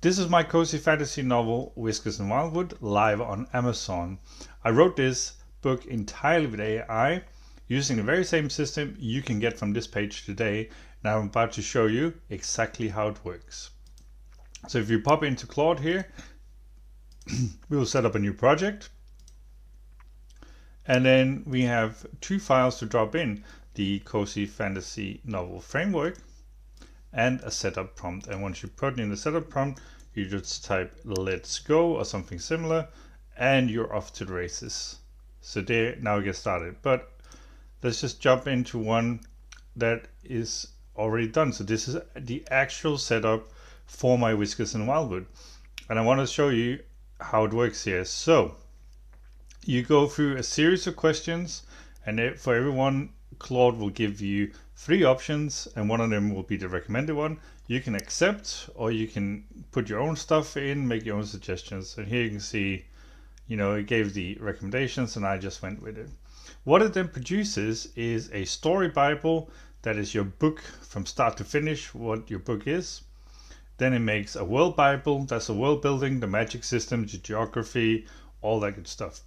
This is my cozy fantasy novel, Whiskers and Wildwood, live on Amazon. I wrote this book entirely with AI, using the very same system you can get from this page today, and I'm about to show you exactly how it works. So if you pop into Claude here, we will set up a new project. And then we have two files to drop in, the cozy fantasy novel framework and a setup prompt. And once you put in the setup prompt, you just type let's go or something similar, and you're off to the races. So there, now we get started. But let's just jump into one that is already done. So this is the actual setup for my Whiskers and Wildwood. And I want to show you how it works here. So you go through a series of questions, and for everyone, Claude will give you 3 options, and one of them will be the recommended one. You can accept, or you can put your own stuff in, make your own suggestions. And here you can see, it gave the recommendations, and I just went with it. What it then produces is a story Bible that is your book from start to finish, what your book is. Then it makes a world Bible, that's the world building, the magic system, the geography, all that good stuff.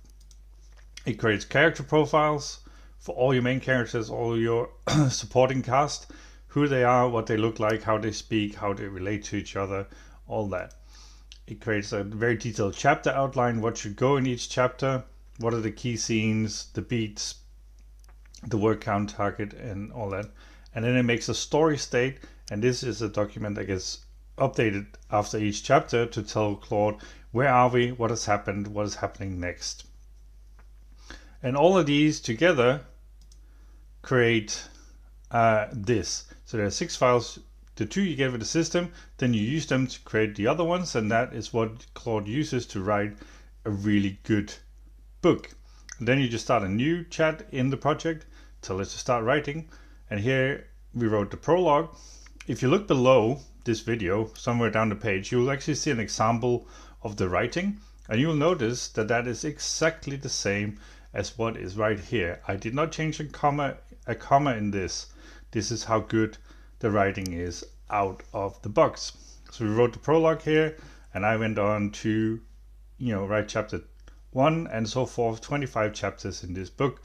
It creates character profiles for all your main characters, all your supporting cast, who they are, what they look like, how they speak, how they relate to each other, all that. It creates a very detailed chapter outline, what should go in each chapter, what are the key scenes, the beats, the word count target, and all that. And then it makes a story state, and this is a document that gets updated after each chapter to tell Claude where are we, what has happened, what is happening next. And all of these together create this. So there are 6 files. The 2 you get with the system, then you use them to create the other ones, and that is what Claude uses to write a really good book. And then you just start a new chat in the project, tell it to start writing, and here we wrote the prologue. If you look below this video, somewhere down the page, you will actually see an example of the writing, and you will notice that that is exactly the same as what is right here. I did not change a comma in this. This is how good the writing is out of the box. So we wrote the prologue here, and I went on to write chapter 1 and so forth, 25 chapters in this book,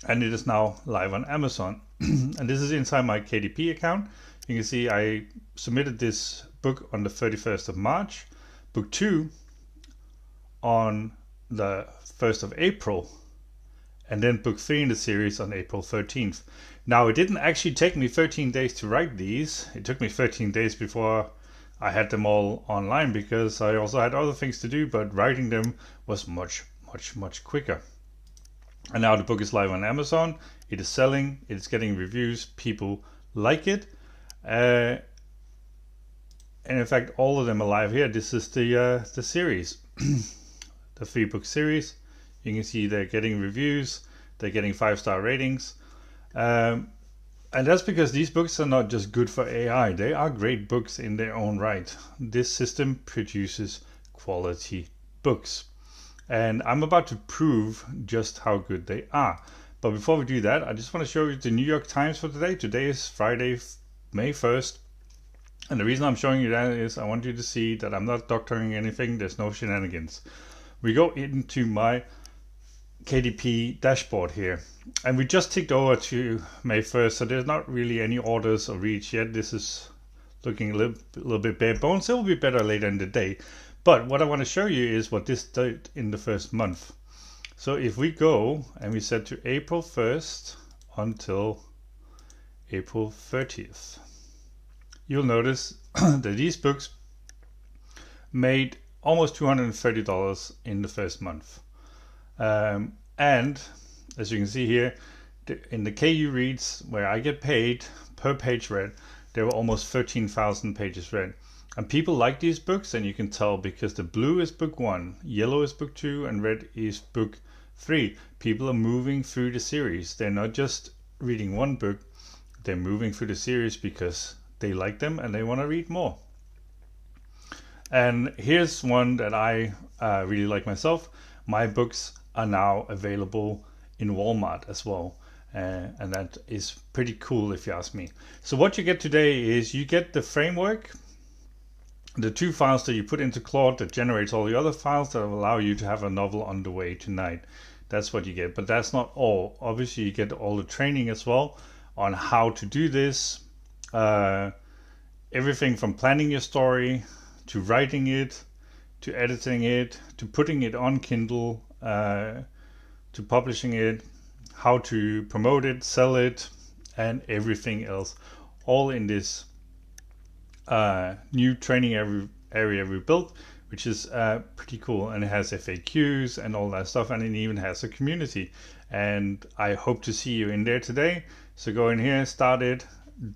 and it is now live on Amazon. And this is inside my KDP account. You can see I submitted this book on the 31st of March, book 2 on the 1st of April, and then book 3 in the series on April 13th. Now, it didn't actually take me 13 days to write these. It took me 13 days before I had them all online, because I also had other things to do, but writing them was much quicker. And now the book is live on Amazon. It is selling, it is getting reviews, people like it. And in fact, all of them are live here. This is the series, the 3-book series. You can see they're getting reviews, they're getting 5-star ratings. And that's because these books are not just good for AI, they are great books in their own right. This system produces quality books, and I'm about to prove just how good they are. But before we do that, I just want to show you the New York Times for today. Today is Friday, May 1st. And the reason I'm showing you that is I want you to see that I'm not doctoring anything, there's no shenanigans. We go into my KDP dashboard here, and we just ticked over to May 1st, so there's not really any orders or reach yet. This is looking a little bit bare bones. It will be better later in the day. But what I want to show you is what this did in the first month. So if we go and we set to April 1st until April 30th, you'll notice that these books made almost $230 in the first month. And as you can see here, in the KU reads, where I get paid per page read, there were almost 13,000 pages read. And people like these books, and you can tell because the blue is book 1, yellow is book 2, and red is book 3. People are moving through the series. They're not just reading one book, they're moving through the series because they like them and they want to read more. And here's one that I really like myself. My books are now available in Walmart as well. And that is pretty cool if you ask me. So what you get today is you get the framework, the 2 files that you put into Claude that generates all the other files that will allow you to have a novel on the way tonight. That's what you get, but that's not all. Obviously, you get all the training as well on how to do this. Everything from planning your story to writing it, to editing it, to putting it on Kindle, to publishing it, how to promote it, sell it, and everything else, all in this new training area we built, which is pretty cool. And it has FAQs and all that stuff, and it even has a community. And I hope to see you in there today. So go in here, start it,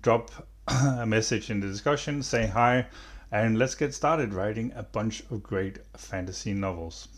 drop a message in the discussion, say hi, and let's get started writing a bunch of great fantasy novels.